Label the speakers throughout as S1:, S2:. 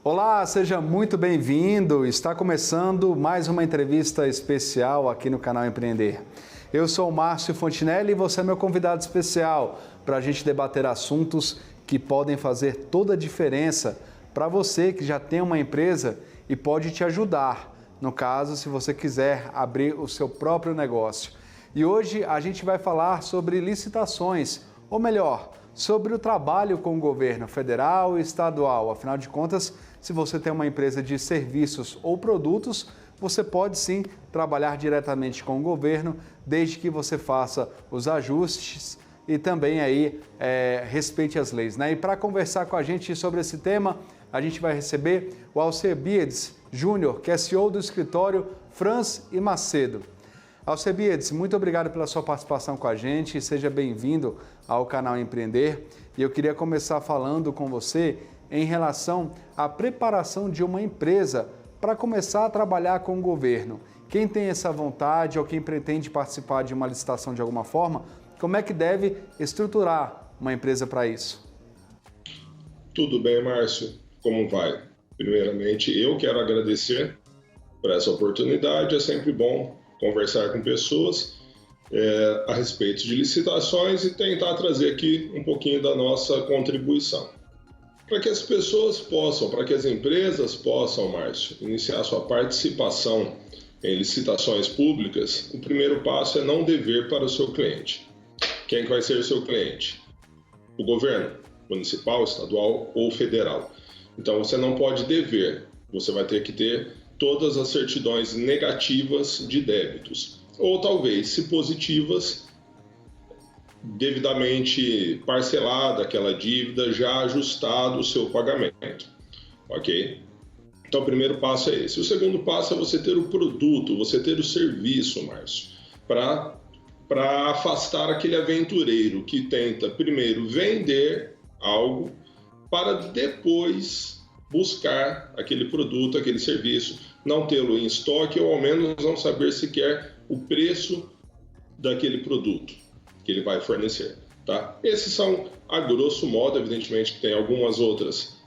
S1: Olá, seja muito bem-vindo. Está começando mais uma entrevista especial aqui no canal Empreender. Eu sou o Márcio Fontinelli e você é meu convidado especial para a gente debater assuntos que podem fazer toda a diferença para você que já tem uma empresa e pode te ajudar, no caso, se você quiser abrir o seu próprio negócio. E hoje a gente vai falar sobre licitações, ou melhor, sobre o trabalho com o governo federal e estadual. Afinal de contas, se você tem uma empresa de serviços ou produtos, você pode sim trabalhar diretamente com o governo, desde que você faça os ajustes e também aí respeite as leis, né? E para conversar com a gente sobre esse tema, a gente vai receber o Alcebiades Júnior, que é CEO do escritório Franz e Macedo. Alcebiades, muito obrigado pela sua participação com a gente, seja bem-vindo ao canal Empreender. E eu queria começar falando com você em relação à preparação de uma empresa para começar a trabalhar com o governo. Quem tem essa vontade ou quem pretende participar de uma licitação de alguma forma, como é que deve estruturar uma empresa para isso?
S2: Tudo bem, Márcio? Como vai? Primeiramente, eu quero agradecer por essa oportunidade. É sempre bom conversar com pessoas a respeito de licitações e tentar trazer aqui um pouquinho da nossa contribuição. Para que as pessoas possam, para que as empresas possam, Márcio, iniciar sua participação em licitações públicas, o primeiro passo é não dever para o seu cliente. Quem vai ser o seu cliente? O governo municipal, estadual ou federal. Então você não pode dever, você vai ter que ter todas as certidões negativas de débitos, ou talvez, se positivas, devidamente parcelada aquela dívida, já ajustado o seu pagamento, ok? Então o primeiro passo é esse. O segundo passo é você ter o produto, você ter o serviço, Márcio, para afastar aquele aventureiro que tenta primeiro vender algo para depois buscar aquele produto, aquele serviço, não tê-lo em estoque ou ao menos não saber sequer o preço daquele produto que ele vai fornecer, tá? Esses são, a grosso modo, evidentemente que tem algumas outras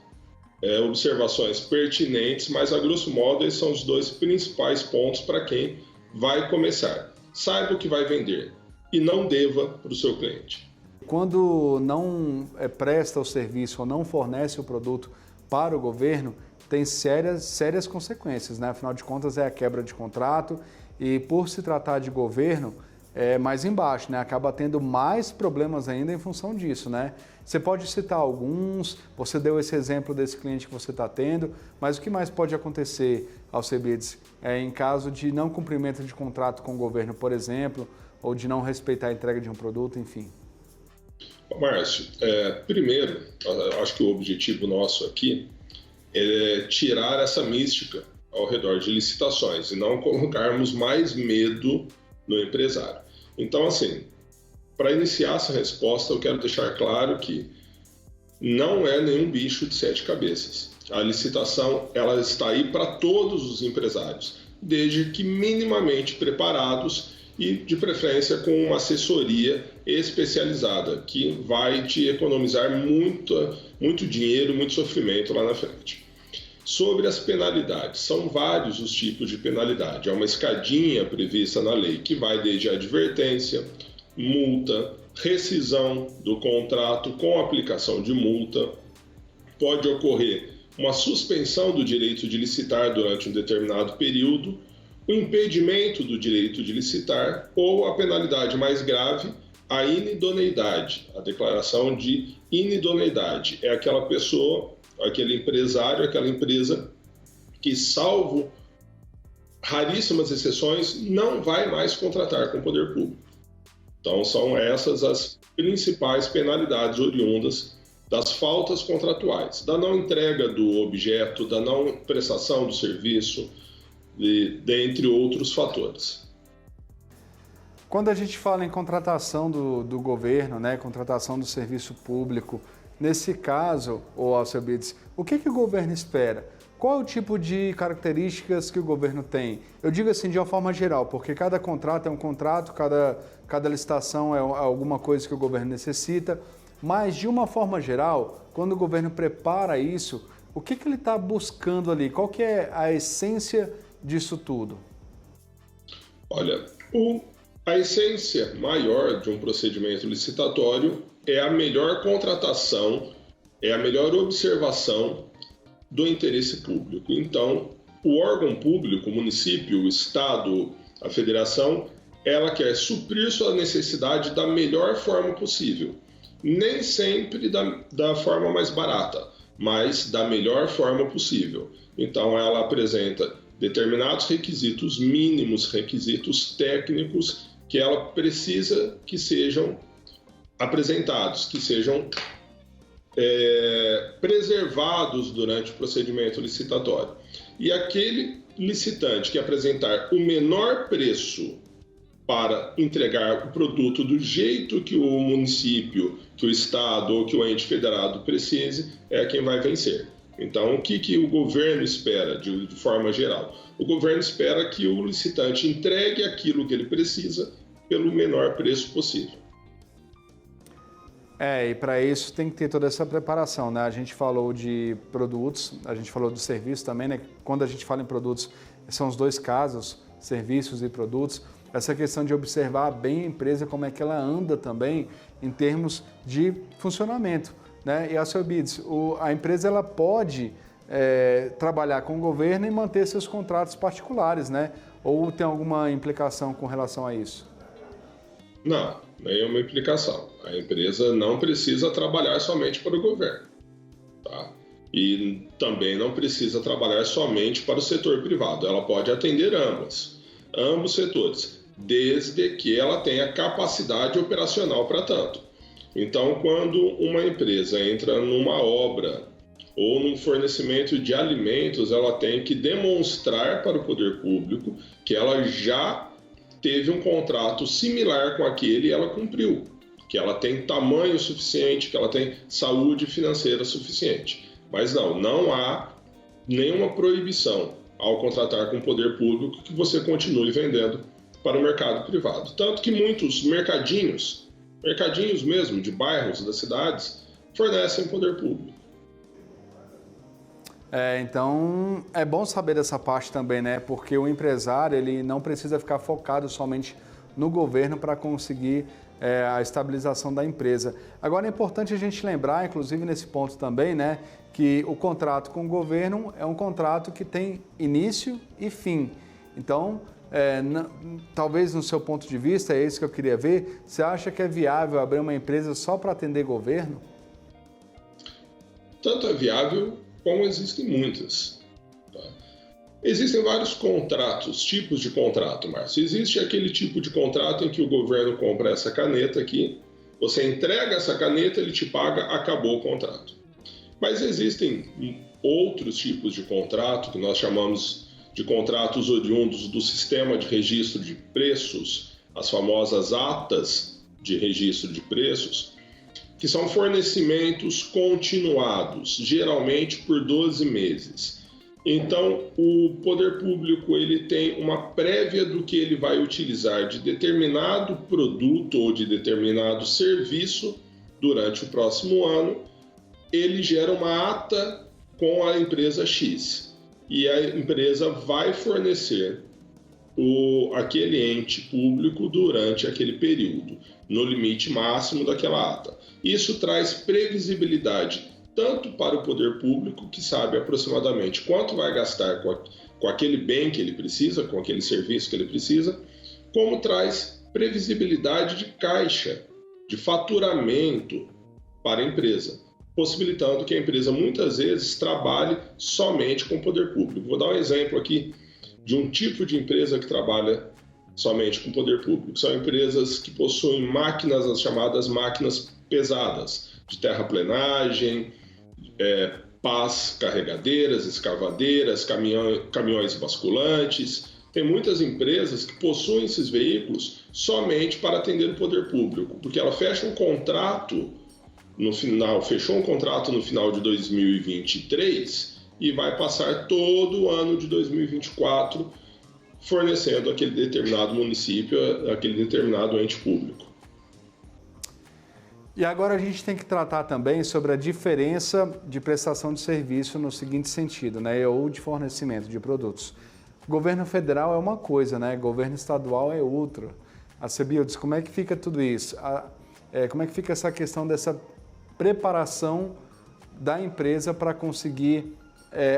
S2: observações pertinentes, mas a grosso modo esses são os dois principais pontos para quem vai começar. Saiba o que vai vender e não deva para o seu cliente.
S1: Quando não presta o serviço ou não fornece o produto para o governo, tem sérias consequências, né? Afinal de contas, é a quebra de contrato e, por se tratar de governo, é mais embaixo, né? Acaba tendo mais problemas ainda em função disso, né? Você pode citar alguns, você deu esse exemplo desse cliente que você está tendo, mas o que mais pode acontecer, Alcebiades, em caso de não cumprimento de contrato com o governo, por exemplo, ou de não respeitar a entrega de um produto, enfim?
S2: Márcio, primeiro, acho que o objetivo nosso aqui é tirar essa mística ao redor de licitações e não colocarmos mais medo no empresário. Então, assim, para iniciar essa resposta, eu quero deixar claro que não é nenhum bicho de sete cabeças. A licitação, ela está aí para todos os empresários, desde que minimamente preparados e, de preferência, com uma assessoria especializada, que vai te economizar muito dinheiro, muito sofrimento lá na frente. Sobre as penalidades, são vários os tipos de penalidade. É uma escadinha prevista na lei que vai desde advertência, multa, rescisão do contrato com aplicação de multa. Pode ocorrer uma suspensão do direito de licitar durante um determinado período, o impedimento do direito de licitar ou a penalidade mais grave, a inidoneidade. A declaração de inidoneidade é aquela pessoa, aquele empresário, aquela empresa que, salvo raríssimas exceções, não vai mais contratar com o poder público. Então são essas as principais penalidades oriundas das faltas contratuais, da não entrega do objeto, da não prestação do serviço, dentre outros fatores.
S1: Quando a gente fala em contratação do governo, né, contratação do serviço público, nesse caso, Alcebiades, o que o governo espera? Qual é o tipo de características que o governo tem? Eu digo assim de uma forma geral, porque cada contrato é um contrato, cada licitação é alguma coisa que o governo necessita, mas de uma forma geral, quando o governo prepara isso, O que ele está buscando ali? Qual que é a essência disso tudo?
S2: Olha, a essência maior de um procedimento licitatório é a melhor contratação, é a melhor observação do interesse público. Então, o órgão público, o município, o Estado, a federação, ela quer suprir sua necessidade da melhor forma possível. Nem sempre da forma mais barata, mas da melhor forma possível. Então, ela apresenta determinados requisitos mínimos, requisitos técnicos que ela precisa que sejam apresentados, que sejam preservados durante o procedimento licitatório. E aquele licitante que apresentar o menor preço para entregar o produto do jeito que o município, que o Estado ou que o ente federado precise, é quem vai vencer. Então, o que o governo espera de forma geral? O governo espera que o licitante entregue aquilo que ele precisa pelo menor preço possível.
S1: E para isso tem que ter toda essa preparação, né? A gente falou de produtos, a gente falou de serviços também, né? Quando a gente fala em produtos, são os dois casos, serviços e produtos. Essa questão de observar bem a empresa, como é que ela anda também em termos de funcionamento, né? E a Celbids, a empresa ela pode trabalhar com o governo e manter seus contratos particulares, né? Ou tem alguma implicação com relação a isso?
S2: Não, nenhuma implicação. A empresa não precisa trabalhar somente para o governo, tá? E também não precisa trabalhar somente para o setor privado. Ela pode atender ambos setores, desde que ela tenha capacidade operacional para tanto. Então, quando uma empresa entra numa obra ou num fornecimento de alimentos, ela tem que demonstrar para o poder público que ela já teve um contrato similar com aquele e ela cumpriu, que ela tem tamanho suficiente, que ela tem saúde financeira suficiente. Mas não há nenhuma proibição ao contratar com o poder público que você continue vendendo para o mercado privado. Tanto que muitos mercadinhos mesmo de bairros das cidades, fornecem poder público.
S1: Então é bom saber dessa parte também, né? Porque o empresário ele não precisa ficar focado somente no governo para conseguir a estabilização da empresa. Agora é importante a gente lembrar, inclusive nesse ponto também, né, que o contrato com o governo é um contrato que tem início e fim. Então, talvez no seu ponto de vista, é isso que eu queria ver, você acha que é viável abrir uma empresa só para atender governo?
S2: Tanto é viável como existem muitas. Tá? Existem vários contratos, tipos de contrato, Márcio. Existe aquele tipo de contrato em que o governo compra essa caneta aqui, você entrega essa caneta, ele te paga, acabou o contrato. Mas existem outros tipos de contrato, que nós chamamos de contratos oriundos do sistema de registro de preços, as famosas atas de registro de preços, que são fornecimentos continuados, geralmente por 12 meses. Então, o poder público ele tem uma prévia do que ele vai utilizar de determinado produto ou de determinado serviço durante o próximo ano. Ele gera uma ata com a empresa X e a empresa vai fornecer aquele ente público durante aquele período, no limite máximo daquela ata. Isso traz previsibilidade tanto para o poder público, que sabe aproximadamente quanto vai gastar com aquele bem que ele precisa, com aquele serviço que ele precisa, como traz previsibilidade de caixa, de faturamento para a empresa, possibilitando que a empresa muitas vezes trabalhe somente com o poder público. Vou dar um exemplo aqui de um tipo de empresa que trabalha somente com o poder público. São empresas que possuem máquinas, as chamadas máquinas pesadas, de terraplenagem, pás carregadeiras, escavadeiras, caminhões basculantes. Tem muitas empresas que possuem esses veículos somente para atender o poder público, porque ela fecha um contrato fechou um contrato no final de 2023 e vai passar todo o ano de 2024 fornecendo aquele determinado município, aquele determinado ente público.
S1: E agora a gente tem que tratar também sobre a diferença de prestação de serviço no seguinte sentido, né? Ou de fornecimento de produtos. Governo federal é uma coisa, né? Governo estadual é outra. Alcebiades, como é que fica tudo isso? Como é que fica essa questão dessa preparação da empresa para conseguir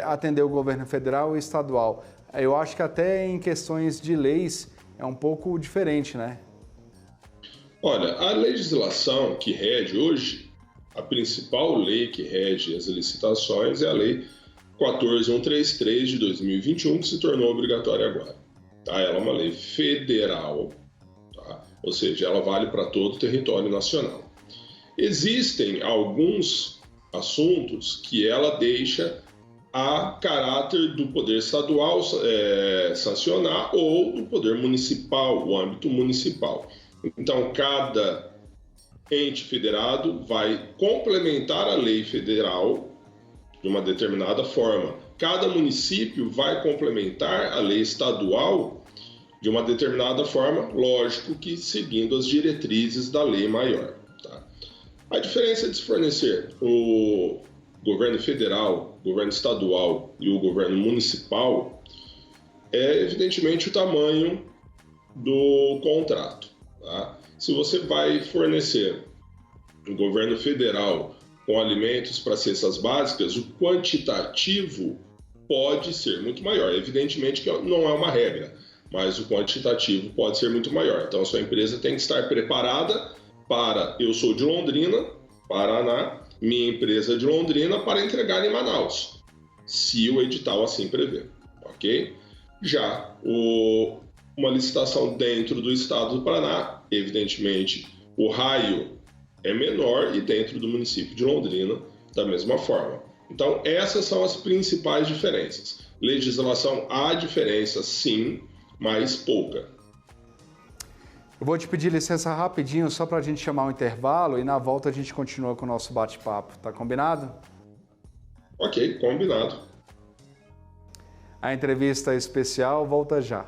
S1: atender o governo federal e estadual? Eu acho que até em questões de leis é um pouco diferente, né?
S2: Olha, a legislação que rege hoje, a principal lei que rege as licitações é a Lei 14.133 de 2021, que se tornou obrigatória agora. Tá? Ela é uma lei federal, tá? Ou seja, ela vale para todo o território nacional. Existem alguns assuntos que ela deixa a caráter do poder estadual sancionar ou do poder municipal, o âmbito municipal. Então, cada ente federado vai complementar a lei federal de uma determinada forma. Cada município vai complementar a lei estadual de uma determinada forma, lógico que seguindo as diretrizes da lei maior. Tá? A diferença de se fornecer o governo federal, o governo estadual e o governo municipal é, evidentemente, o tamanho do contrato. Tá? Se você vai fornecer o governo federal com alimentos para cestas básicas, o quantitativo pode ser muito maior. Evidentemente que não é uma regra, mas o quantitativo pode ser muito maior. Então, a sua empresa tem que estar preparada para... Eu sou de Londrina, Paraná, minha empresa é de Londrina, para entregar em Manaus, se o edital assim prevê, ok? Já uma licitação dentro do estado do Paraná, evidentemente, o raio é menor e dentro do município de Londrina, da mesma forma. Então, essas são as principais diferenças. Legislação, há diferença, sim, mas pouca.
S1: Eu vou te pedir licença rapidinho, só para a gente chamar um intervalo e na volta a gente continua com o nosso bate-papo. Tá combinado?
S2: Ok, combinado.
S1: A entrevista especial volta já.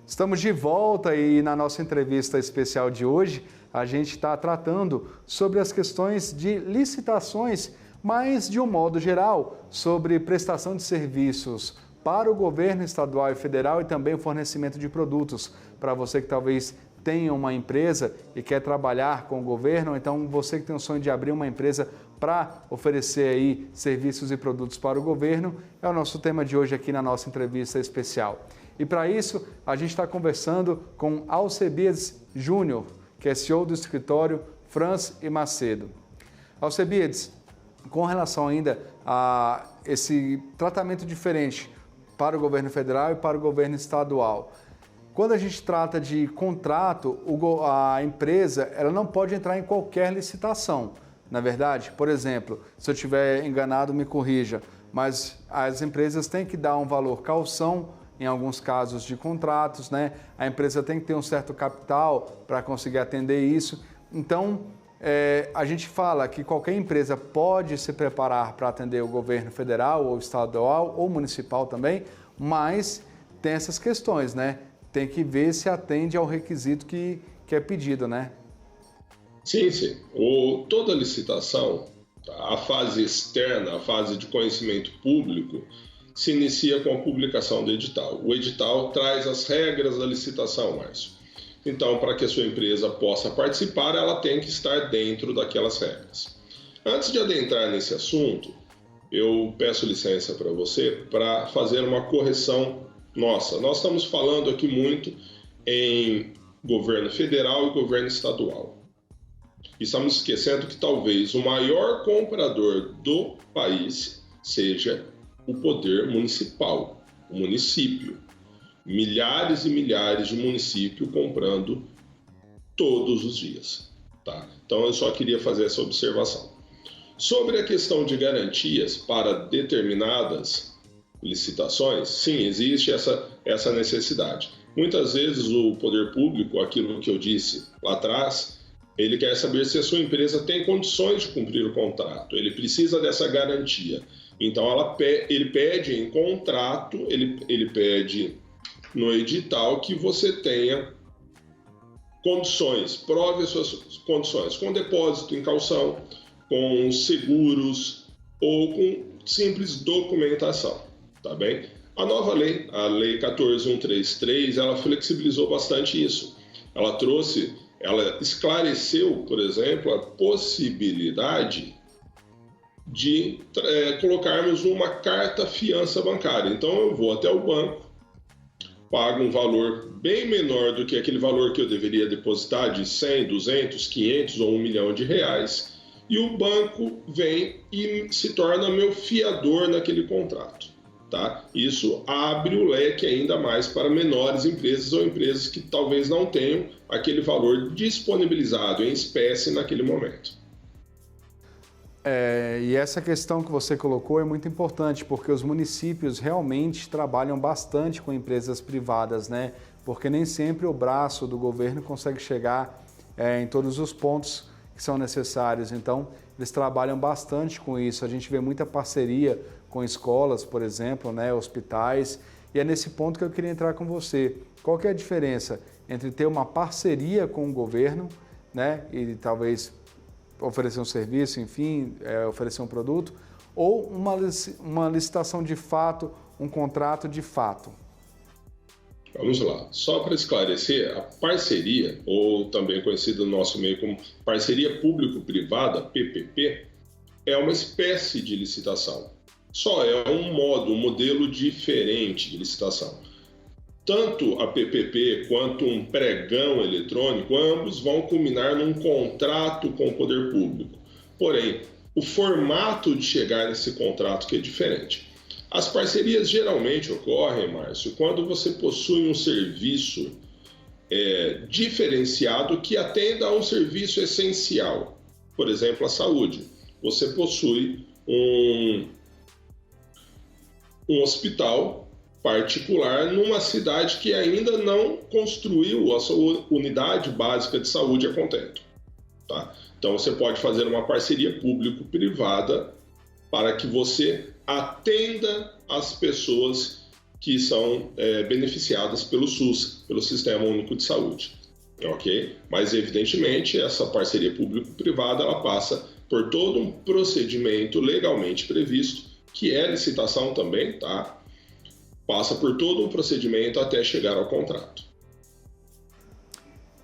S1: Estamos de volta e na nossa entrevista especial de hoje a gente está tratando sobre as questões de licitações, mas de um modo geral, sobre prestação de serviços para o governo estadual e federal e também o fornecimento de produtos. Para você que talvez tenha uma empresa e quer trabalhar com o governo, ou então você que tem o sonho de abrir uma empresa para oferecer aí serviços e produtos para o governo, é o nosso tema de hoje aqui na nossa entrevista especial. E para isso, a gente está conversando com Alcebiades Júnior, que é CEO do escritório Franz e Macedo. Alcebiades, com relação ainda a esse tratamento diferente para o governo federal e para o governo estadual, quando a gente trata de contrato, a empresa ela não pode entrar em qualquer licitação. Na verdade, por exemplo, se eu estiver enganado, me corrija, mas as empresas têm que dar um valor calção em alguns casos de contratos, né? A empresa tem que ter um certo capital para conseguir atender isso. Então, a gente fala que qualquer empresa pode se preparar para atender o governo federal ou estadual ou municipal também, mas tem essas questões, né? Tem que ver se atende ao requisito que é pedido, né?
S2: Sim, sim. Toda licitação, a fase externa, a fase de conhecimento público, se inicia com a publicação do edital. O edital traz as regras da licitação, Márcio. Então, para que a sua empresa possa participar, ela tem que estar dentro daquelas regras. Antes de adentrar nesse assunto, eu peço licença para você para fazer uma correção nossa. Nós estamos falando aqui muito em governo federal e governo estadual. E estamos esquecendo que talvez o maior comprador do país seja o poder municipal, o município. Milhares e milhares de municípios comprando todos os dias. Tá? Então eu só queria fazer essa observação. Sobre a questão de garantias para determinadas licitações, sim, existe essa necessidade. Muitas vezes o poder público, aquilo que eu disse lá atrás, Ele quer saber se a sua empresa tem condições de cumprir o contrato. Ele precisa dessa garantia. Então, ele pede em contrato, ele pede no edital que você tenha condições, prove as suas condições, com depósito em calção, com seguros ou com simples documentação, tá bem? A nova lei, a Lei 14.133, ela flexibilizou bastante isso. Ela esclareceu, por exemplo, a possibilidade de colocarmos uma carta-fiança bancária. Então, eu vou até o banco, pago um valor bem menor do que aquele valor que eu deveria depositar, de 100, 200, 500 ou 1 milhão de reais, e o banco vem e se torna meu fiador naquele contrato. Tá? Isso abre o leque ainda mais para menores empresas ou empresas que talvez não tenham aquele valor disponibilizado em espécie naquele momento.
S1: E essa questão que você colocou é muito importante, porque os municípios realmente trabalham bastante com empresas privadas, né? Porque nem sempre o braço do governo consegue chegar em todos os pontos que são necessários. Então, eles trabalham bastante com isso. A gente vê muita parceria com escolas, por exemplo, né? Hospitais. E é nesse ponto que eu queria entrar com você. Qual que é a diferença entre ter uma parceria com o governo, né? E talvez oferecer um serviço, enfim, oferecer um produto, ou uma licitação de fato, um contrato de fato?
S2: Vamos lá. Só para esclarecer, a parceria, ou também conhecida no nosso meio como parceria público-privada, PPP, é uma espécie de licitação. Só é um modelo diferente de licitação. Tanto a PPP quanto um pregão eletrônico, ambos vão culminar num contrato com o poder público. Porém, o formato de chegar nesse contrato que é diferente. As parcerias geralmente ocorrem, Márcio, quando você possui um serviço diferenciado que atenda a um serviço essencial. Por exemplo, a saúde. Você possui um hospital particular numa cidade que ainda não construiu a sua unidade básica de saúde a contento. Tá? Então, você pode fazer uma parceria público-privada para que você atenda as pessoas que são beneficiadas pelo SUS, pelo Sistema Único de Saúde. Ok? Mas, evidentemente, essa parceria público-privada ela passa por todo um procedimento legalmente previsto, que é licitação também, tá? Passa por todo um procedimento até chegar ao contrato.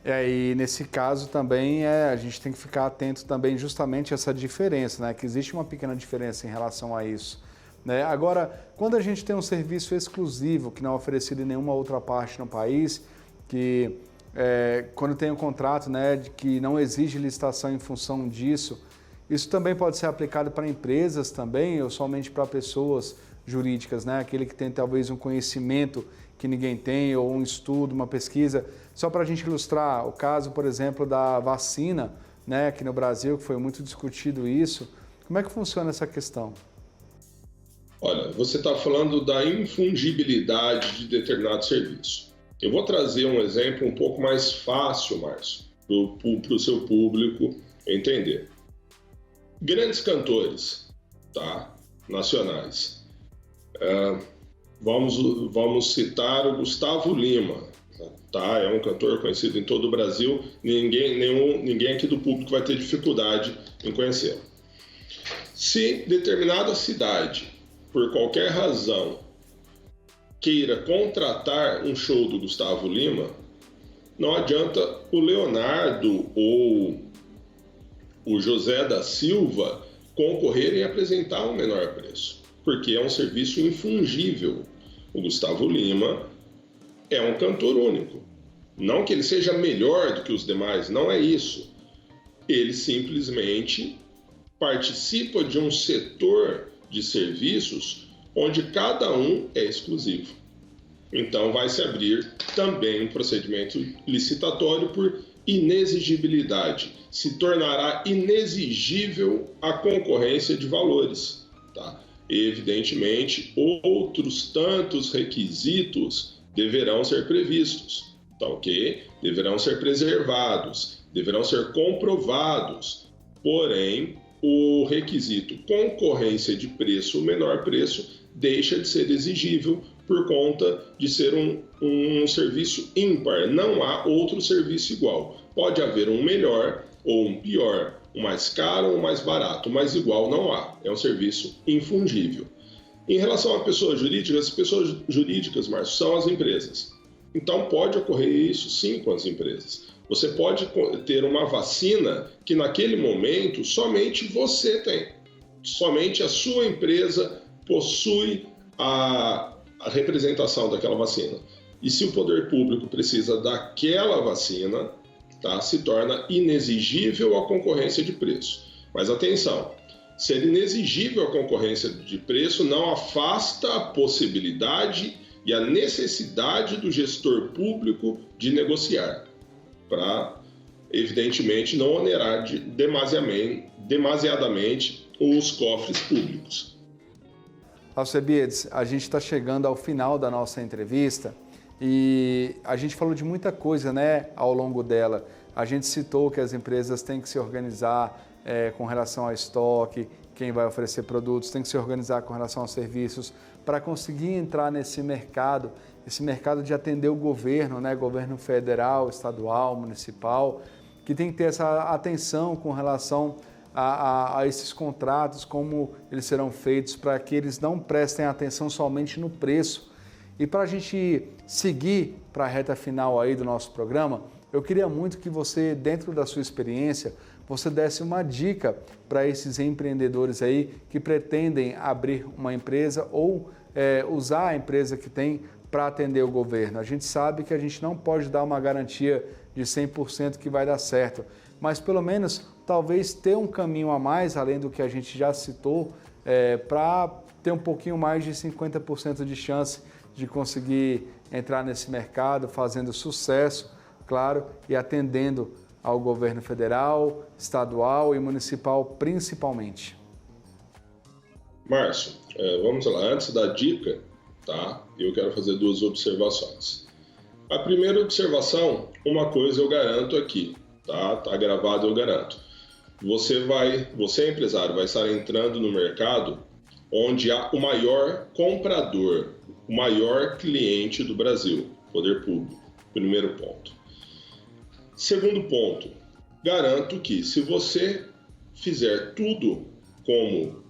S1: E nesse caso também a gente tem que ficar atento também justamente a essa diferença, né? Que existe uma pequena diferença em relação a isso. Né? Agora, quando a gente tem um serviço exclusivo que não é oferecido em nenhuma outra parte no país, que quando tem um contrato, né, de que não exige licitação em função disso, isso também pode ser aplicado para empresas também ou somente para pessoas jurídicas, né? Aquele que tem talvez um conhecimento que ninguém tem ou um estudo, uma pesquisa. Só para a gente ilustrar o caso, por exemplo, da vacina, né, aqui no Brasil, que foi muito discutido isso. Como é que funciona essa questão?
S2: Olha, você está falando da infungibilidade de determinado serviço. Eu vou trazer um exemplo um pouco mais fácil, Márcio, para o seu público entender. Grandes cantores, tá? Nacionais. Vamos citar o Gustavo Lima, tá? É um cantor conhecido em todo o Brasil. Ninguém aqui do público vai ter dificuldade em conhecê-lo. Se determinada cidade, por qualquer razão, queira contratar um show do Gustavo Lima, não adianta o Leonardo ou o José da Silva concorrerem e apresentar um menor preço, porque é um serviço infungível. O Gustavo Lima é um cantor único. Não que ele seja melhor do que os demais, não é isso. Ele simplesmente participa de um setor de serviços onde cada um é exclusivo. Então vai se abrir também um procedimento licitatório por inexigibilidade. Se tornará inexigível a concorrência de valores. Tá? Evidentemente, outros tantos requisitos deverão ser previstos, tá ok? Deverão ser preservados, deverão ser comprovados, porém, o requisito concorrência de preço, o menor preço, deixa de ser exigível por conta de ser um serviço ímpar. Não há outro serviço igual. Pode haver um melhor ou um pior, um mais caro ou um mais barato, mas igual não há. É um serviço infungível. Em relação a pessoas jurídicas, as pessoas jurídicas, Márcio, são as empresas. Então pode ocorrer isso sim com as empresas. Você pode ter uma vacina que naquele momento somente você tem. Somente a sua empresa possui a representação daquela vacina. E se o poder público precisa daquela vacina, tá, se torna inexigível a concorrência de preço. Mas atenção, ser inexigível a concorrência de preço não afasta a possibilidade e a necessidade do gestor público de negociar, para, evidentemente, não onerar demasiadamente os cofres públicos.
S1: Alcebiades, a gente está chegando ao final da nossa entrevista e a gente falou de muita coisa, né, ao longo dela. A gente citou que as empresas têm que se organizar com relação a estoque, quem vai oferecer produtos, tem que se organizar com relação aos serviços para conseguir entrar nesse mercado, esse mercado de atender o governo, né, governo federal, estadual, municipal, que tem que ter essa atenção com relação a esses contratos, como eles serão feitos, para que eles não prestem atenção somente no preço. E para a gente seguir para a reta final aí do nosso programa, eu queria muito que você, dentro da sua experiência, você desse uma dica para esses empreendedores aí que pretendem abrir uma empresa ou usar a empresa que tem para atender o governo. A gente sabe que a gente não pode dar uma garantia de 100% que vai dar certo, mas pelo menos talvez ter um caminho a mais, além do que a gente já citou, para ter um pouquinho mais de 50% de chance de conseguir entrar nesse mercado, fazendo sucesso, claro, e atendendo ao governo federal, estadual e municipal principalmente.
S2: Márcio, vamos lá. Antes da dica, tá? Eu quero fazer duas observações. A primeira observação, uma coisa eu garanto aqui, tá? Tá gravado, eu garanto. Você empresário, vai estar entrando no mercado onde há o maior comprador, o maior cliente do Brasil, poder público. Primeiro ponto. Segundo ponto, garanto que se você fizer tudo como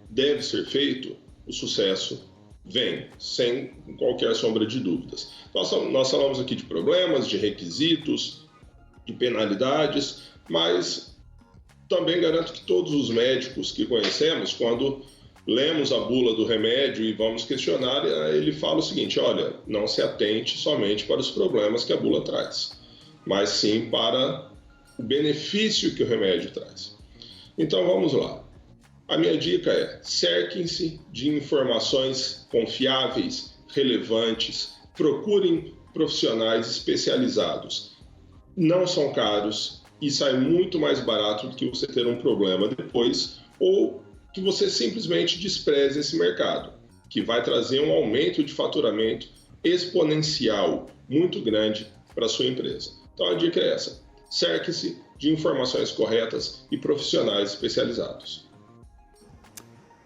S2: deve ser feito, o sucesso vem, sem qualquer sombra de dúvidas. Nós falamos aqui de problemas, de requisitos, de penalidades, mas também garanto que todos os médicos que conhecemos, quando lemos a bula do remédio e vamos questionar, ele fala o seguinte: olha, não se atente somente para os problemas que a bula traz, mas sim para o benefício que o remédio traz. Então vamos lá. A minha dica é: cerquem-se de informações confiáveis, relevantes, procurem profissionais especializados. Não são caros e sai muito mais barato do que você ter um problema depois, ou que você simplesmente despreze esse mercado, que vai trazer um aumento de faturamento exponencial muito grande para a sua empresa. Então a dica é essa: cerque-se de informações corretas e profissionais especializados.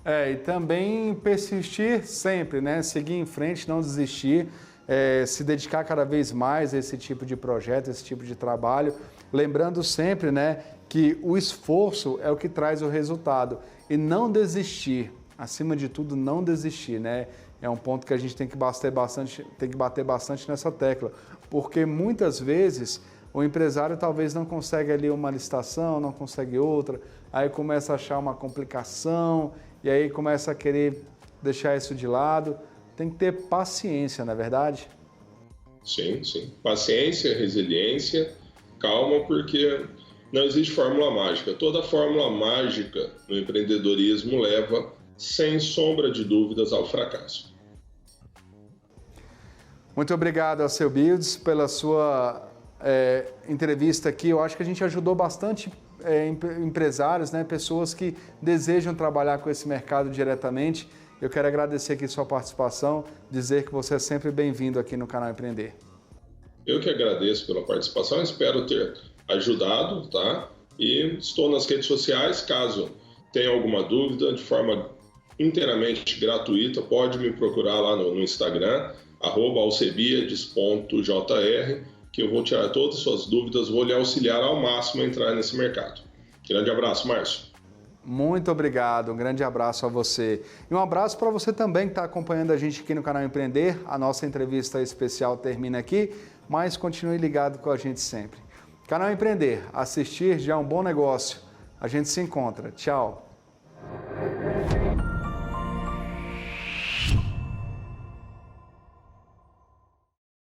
S1: E também persistir sempre, né? Seguir em frente, não desistir, se dedicar cada vez mais a esse tipo de projeto, esse tipo de trabalho, lembrando sempre, né, que o esforço é o que traz o resultado e não desistir, acima de tudo, não desistir, né? É um ponto que a gente tem que bater bastante nessa tecla, porque muitas vezes o empresário talvez não consegue ali uma licitação, não consegue outra, aí começa a achar uma complicação e aí começa a querer deixar isso de lado. Tem que ter paciência, não é verdade?
S2: Sim. Paciência, resiliência, calma, porque não existe fórmula mágica. Toda fórmula mágica no empreendedorismo leva, sem sombra de dúvidas, ao fracasso.
S1: Muito obrigado, Alcebiades, pela sua entrevista aqui. Eu acho que a gente ajudou bastante empresários, né, pessoas que desejam trabalhar com esse mercado diretamente. Eu quero agradecer aqui sua participação, dizer que você é sempre bem-vindo aqui no canal Empreender.
S2: Eu que agradeço pela participação, espero ter ajudado, tá? E estou nas redes sociais, caso tenha alguma dúvida, de forma inteiramente gratuita, pode me procurar lá no Instagram, @alcebiades.jr, que eu vou tirar todas as suas dúvidas, vou lhe auxiliar ao máximo a entrar nesse mercado. Grande abraço, Márcio.
S1: Muito obrigado, um grande abraço a você. E um abraço para você também que está acompanhando a gente aqui no canal Empreender. A nossa entrevista especial termina aqui, mas continue ligado com a gente sempre. Canal Empreender, assistir já é um bom negócio. A gente se encontra. Tchau.